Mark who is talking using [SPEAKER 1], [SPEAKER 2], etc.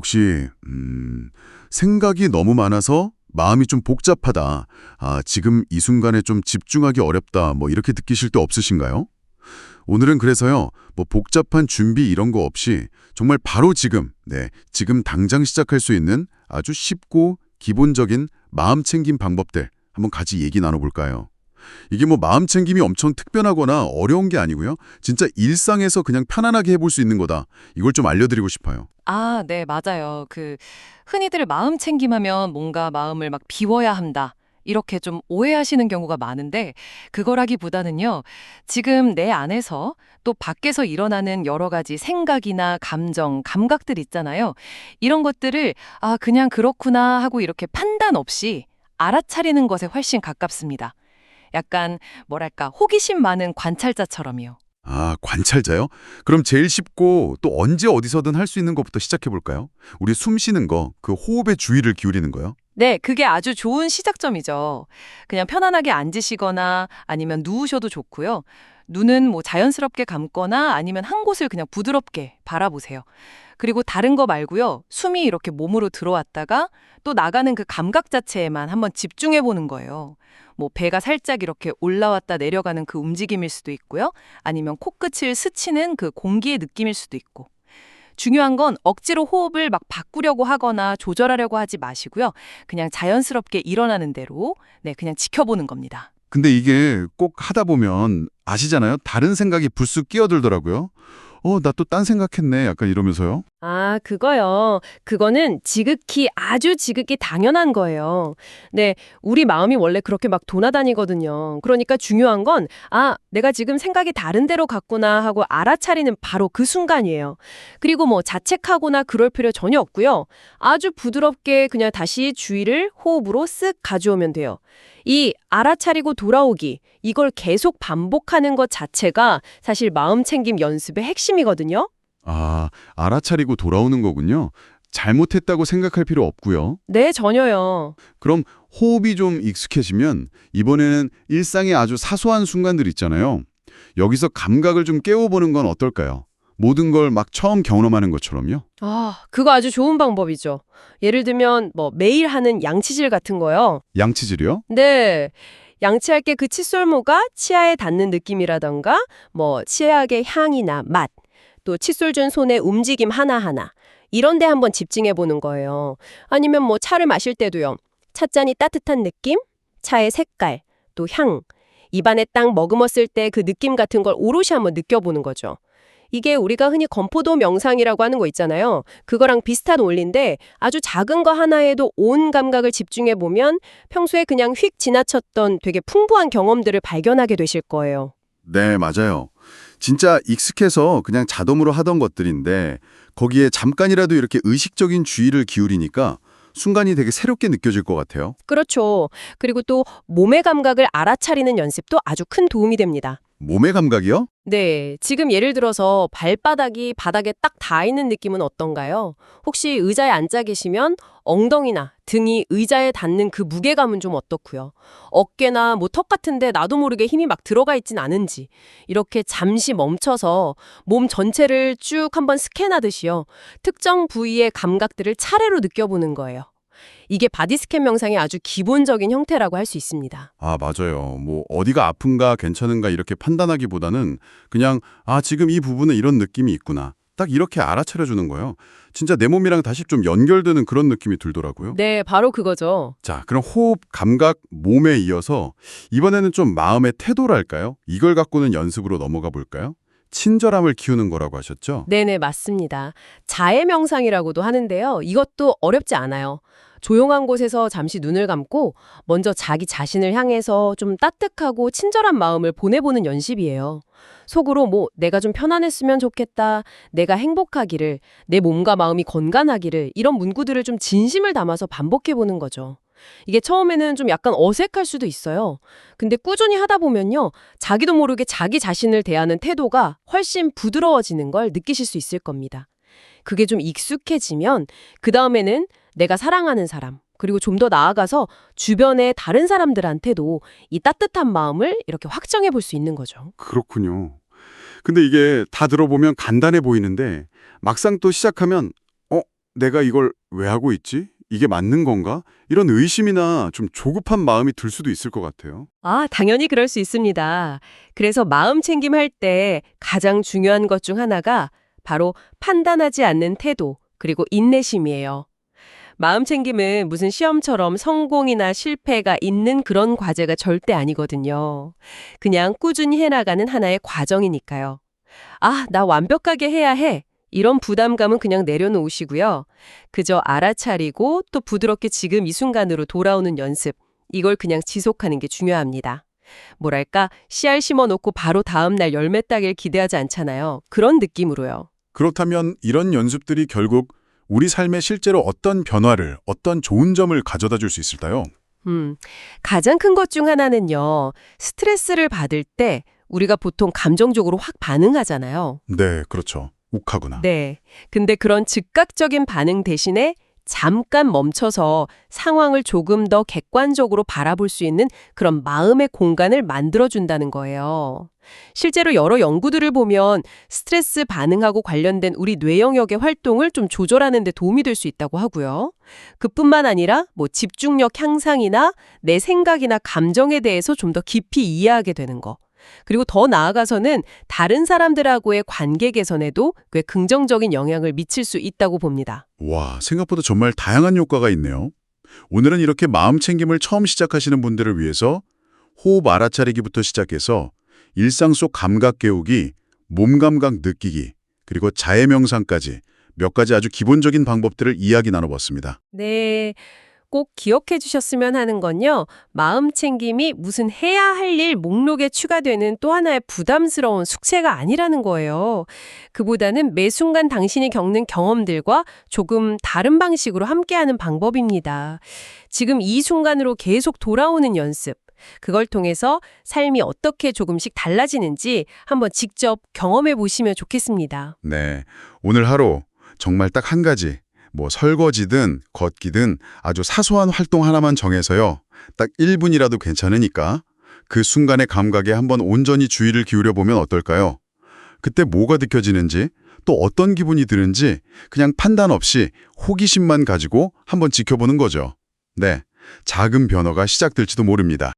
[SPEAKER 1] 혹시 생각이 너무 많아서 마음이 좀 복잡하다. 지금 이 순간에 좀 집중하기 어렵다. 뭐 이렇게 느끼실 때 없으신가요? 오늘은 그래서요. 뭐 복잡한 준비 이런 거 없이 정말 바로 지금, 지금 당장 시작할 수 있는 아주 쉽고 기본적인 마음 챙김 방법들 한번 같이 얘기 나눠볼까요? 이게 뭐 마음 챙김이 엄청 특별하거나 어려운 게 아니고요. 진짜 일상에서 그냥 편안하게 해볼 수 있는 거다. 이걸 좀 알려드리고 싶어요.
[SPEAKER 2] 아, 네, 맞아요. 흔히들 마음 챙김하면 뭔가 마음을 막 비워야 한다. 이렇게 좀 오해하시는 경우가 많은데 그거라기보다는요. 지금 내 안에서 또 밖에서 일어나는 여러 가지 생각이나 감정, 감각들 있잖아요. 이런 것들을 그냥 그렇구나 하고 이렇게 판단 없이 알아차리는 것에 훨씬 가깝습니다. 약간 뭐랄까 호기심 많은 관찰자처럼요.
[SPEAKER 1] 관찰자요? 그럼 제일 쉽고 또 언제 어디서든 할 수 있는 것부터 시작해볼까요? 우리 숨 쉬는 거, 그 호흡에 주의를 기울이는 거요?
[SPEAKER 2] 네, 그게 아주 좋은 시작점이죠. 그냥 편안하게 앉으시거나 아니면 누우셔도 좋고요. 눈은 뭐 자연스럽게 감거나 아니면 한 곳을 그냥 부드럽게 바라보세요. 그리고 다른 거 말고요. 숨이 이렇게 몸으로 들어왔다가 또 나가는 그 감각 자체에만 한번 집중해 보는 거예요. 뭐 배가 살짝 이렇게 올라왔다 내려가는 그 움직임일 수도 있고요. 아니면 코끝을 스치는 그 공기의 느낌일 수도 있고. 중요한 건 억지로 호흡을 막 바꾸려고 하거나 조절하려고 하지 마시고요. 그냥 자연스럽게 일어나는 대로 그냥 지켜보는 겁니다.
[SPEAKER 1] 근데 이게 꼭 하다 보면 아시잖아요? 다른 생각이 불쑥 끼어들더라고요. 나 또 딴 생각했네. 약간 이러면서요.
[SPEAKER 3] 그거요. 그거는 지극히 아주 지극히 당연한 거예요. 네, 우리 마음이 원래 그렇게 막 도나다니거든요. 그러니까 중요한 건 내가 지금 생각이 다른 데로 갔구나 하고 알아차리는 바로 그 순간이에요. 그리고 뭐 자책하거나 그럴 필요 전혀 없고요. 아주 부드럽게 그냥 다시 주의를 호흡으로 쓱 가져오면 돼요. 이 알아차리고 돌아오기, 이걸 계속 반복하는 것 자체가 사실 마음 챙김 연습의 핵심이거든요.
[SPEAKER 1] 알아차리고 돌아오는 거군요. 잘못했다고 생각할 필요 없고요.
[SPEAKER 3] 네, 전혀요.
[SPEAKER 1] 그럼 호흡이 좀 익숙해지면 이번에는 일상의 아주 사소한 순간들 있잖아요. 여기서 감각을 좀 깨워보는 건 어떨까요? 모든 걸 막 처음 경험하는 것처럼요.
[SPEAKER 3] 그거 아주 좋은 방법이죠. 예를 들면 뭐 매일 하는 양치질 같은 거요.
[SPEAKER 1] 양치질이요?
[SPEAKER 3] 네. 양치할 때 그 칫솔모가 치아에 닿는 느낌이라던가 뭐 치약의 향이나 맛, 또 칫솔 준 손의 움직임 하나하나 이런 데 한번 집중해 보는 거예요. 아니면 뭐 차를 마실 때도요. 찻잔이 따뜻한 느낌, 차의 색깔, 또 향, 입안에 딱 머금었을 때 그 느낌 같은 걸 오롯이 한번 느껴보는 거죠. 이게 우리가 흔히 건포도 명상이라고 하는 거 있잖아요. 그거랑 비슷한 원리인데 아주 작은 거 하나에도 온 감각을 집중해 보면 평소에 그냥 휙 지나쳤던 되게 풍부한 경험들을 발견하게 되실 거예요.
[SPEAKER 1] 네, 맞아요. 진짜 익숙해서 그냥 자동으로 하던 것들인데 거기에 잠깐이라도 이렇게 의식적인 주의를 기울이니까 순간이 되게 새롭게 느껴질 것 같아요.
[SPEAKER 3] 그렇죠. 그리고 또 몸의 감각을 알아차리는 연습도 아주 큰 도움이 됩니다.
[SPEAKER 1] 몸의 감각이요?
[SPEAKER 3] 네, 지금 예를 들어서 발바닥이 바닥에 딱 닿아 있는 느낌은 어떤가요? 혹시 의자에 앉아 계시면 엉덩이나 등이 의자에 닿는 그 무게감은 좀 어떻고요? 어깨나 뭐 턱 같은데 나도 모르게 힘이 막 들어가 있진 않은지 이렇게 잠시 멈춰서 몸 전체를 쭉 한번 스캔하듯이요. 특정 부위의 감각들을 차례로 느껴보는 거예요. 이게 바디스캔 명상의 아주 기본적인 형태라고 할 수 있습니다.
[SPEAKER 1] 맞아요. 뭐 어디가 아픈가 괜찮은가 이렇게 판단하기보다는 그냥 지금 이 부분은 이런 느낌이 있구나. 딱 이렇게 알아차려 주는 거예요. 진짜 내 몸이랑 다시 좀 연결되는 그런 느낌이 들더라고요.
[SPEAKER 3] 네, 바로 그거죠.
[SPEAKER 1] 자, 그럼 호흡, 감각, 몸에 이어서 이번에는 좀 마음의 태도랄까요? 이걸 갖고는 연습으로 넘어가 볼까요? 친절함을 키우는 거라고 하셨죠?
[SPEAKER 3] 네네, 맞습니다. 자해 명상이라고도 하는데요. 이것도 어렵지 않아요. 조용한 곳에서 잠시 눈을 감고 먼저 자기 자신을 향해서 좀 따뜻하고 친절한 마음을 보내보는 연습이에요. 속으로 뭐 내가 좀 편안했으면 좋겠다, 내가 행복하기를, 내 몸과 마음이 건강하기를 이런 문구들을 좀 진심을 담아서 반복해보는 거죠. 이게 처음에는 좀 약간 어색할 수도 있어요. 근데 꾸준히 하다 보면요. 자기도 모르게 자기 자신을 대하는 태도가 훨씬 부드러워지는 걸 느끼실 수 있을 겁니다. 그게 좀 익숙해지면 그 다음에는 내가 사랑하는 사람, 그리고 좀 더 나아가서 주변의 다른 사람들한테도 이 따뜻한 마음을 이렇게 확정해 볼 수 있는 거죠.
[SPEAKER 1] 그렇군요. 근데 이게 다 들어보면 간단해 보이는데 막상 또 시작하면 내가 이걸 왜 하고 있지? 이게 맞는 건가? 이런 의심이나 좀 조급한 마음이 들 수도 있을 것 같아요.
[SPEAKER 3] 아, 당연히 그럴 수 있습니다. 그래서 마음 챙김할 때 가장 중요한 것 중 하나가 바로 판단하지 않는 태도, 그리고 인내심이에요. 마음 챙김은 무슨 시험처럼 성공이나 실패가 있는 그런 과제가 절대 아니거든요. 그냥 꾸준히 해나가는 하나의 과정이니까요. 아, 나 완벽하게 해야 해. 이런 부담감은 그냥 내려놓으시고요. 그저 알아차리고 또 부드럽게 지금 이 순간으로 돌아오는 연습. 이걸 그냥 지속하는 게 중요합니다. 뭐랄까, 씨알 심어놓고 바로 다음날 열매 따길 기대하지 않잖아요. 그런 느낌으로요.
[SPEAKER 4] 그렇다면 이런 연습들이 결국 우리 삶에 실제로 어떤 변화를, 어떤 좋은 점을 가져다 줄 수 있을까요?
[SPEAKER 3] 가장 큰 것 중 하나는요. 스트레스를 받을 때 우리가 보통 감정적으로 확 반응하잖아요.
[SPEAKER 4] 네, 그렇죠. 욱하구나.
[SPEAKER 3] 네. 근데 그런 즉각적인 반응 대신에 잠깐 멈춰서 상황을 조금 더 객관적으로 바라볼 수 있는 그런 마음의 공간을 만들어준다는 거예요. 실제로 여러 연구들을 보면 스트레스 반응하고 관련된 우리 뇌 영역의 활동을 좀 조절하는 데 도움이 될 수 있다고 하고요. 그뿐만 아니라 집중력 향상이나 내 생각이나 감정에 대해서 좀 더 깊이 이해하게 되는 거. 그리고 더 나아가서는 다른 사람들하고의 관계 개선에도 꽤 긍정적인 영향을 미칠 수 있다고 봅니다.
[SPEAKER 4] 와, 생각보다 정말 다양한 효과가 있네요. 오늘은 이렇게 마음 챙김을 처음 시작하시는 분들을 위해서 호흡 알아차리기부터 시작해서 일상 속 감각 깨우기, 몸 감각 느끼기, 그리고 자해 명상까지 몇 가지 아주 기본적인 방법들을 이야기 나눠봤습니다.
[SPEAKER 3] 네, 꼭 기억해 주셨으면 하는 건요. 마음 챙김이 무슨 해야 할 일 목록에 추가되는 또 하나의 부담스러운 숙제가 아니라는 거예요. 그보다는 매 순간 당신이 겪는 경험들과 조금 다른 방식으로 함께하는 방법입니다. 지금 이 순간으로 계속 돌아오는 연습. 그걸 통해서 삶이 어떻게 조금씩 달라지는지 한번 직접 경험해 보시면 좋겠습니다.
[SPEAKER 1] 네, 오늘 하루 정말 딱 한 가지, 설거지든 걷기든 아주 사소한 활동 하나만 정해서요. 딱 1분이라도 괜찮으니까 그 순간의 감각에 한번 온전히 주의를 기울여 보면 어떨까요? 그때 뭐가 느껴지는지, 또 어떤 기분이 드는지 그냥 판단 없이 호기심만 가지고 한번 지켜보는 거죠. 네, 작은 변화가 시작될지도 모릅니다.